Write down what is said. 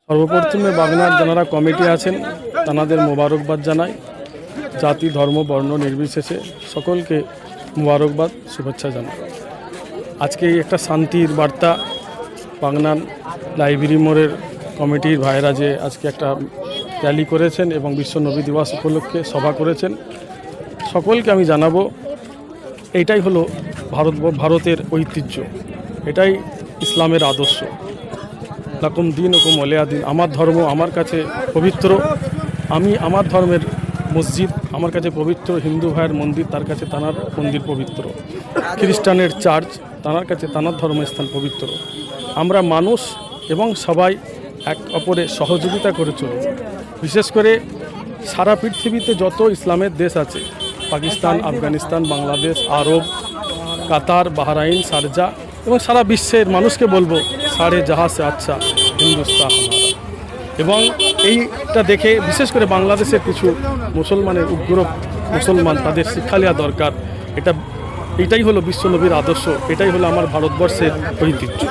সর্বপ্রথমে বাগনার যারা কমিটি আছেন তাদের মোবারকবাদ জানাই। জাতি ধর্ম বর্ণ নির্বিশেষে সকলকে মোবারকবাদ শুভেচ্ছা জানাই। আজকে একটা শান্তির বার্তা বাগনান লাইব্রেরি মোড়ের কমিটির ভাইরা যে আজকে একটা র্যালি করেছেন এবং বিশ্ব নবী দিবস উপলক্ষে সভা করেছেন, সকলকে আমি জানাবো এইটাই হলো ভারতের ঐতিহ্য, এটাই ইসলামের আদর্শ। লাকুম দিন ওকুম ওলিয়া দিন, আমার ধর্ম আমার কাছে পবিত্র, আমি আমার ধর্মের মসজিদ আমার কাছে পবিত্র, হিন্দু ভাইয়ের মন্দির তার কাছে তানার মন্দির পবিত্র, খ্রিস্টানের চার্চ তানার কাছে তানার ধর্মস্থান পবিত্র। আমরা মানুষ এবং সবাই এক অপরের সহযোগিতা করে চলব। বিশেষ করে সারা পৃথিবীতে যত ইসলামের দেশ আছে, পাকিস্তান, আফগানিস্তান, বাংলাদেশ, আরব, কাতার, বাহরাইন, শারজা এবং সারা বিশ্বের মানুষকে বলবো সারে জাহাঁ সে আচ্ছা হিন্দুস্তান হামারা। এবং এইটা দেখে বিশেষ করে বাংলাদেশের কিছু মুসলমানের উগ্র মুসলমান তাদের শিক্ষা নেওয়া দরকার। এটাই হলো বিশ্বনবীর আদর্শ, এটাই হলো আমার ভারতবর্ষের ঐতিহ্য।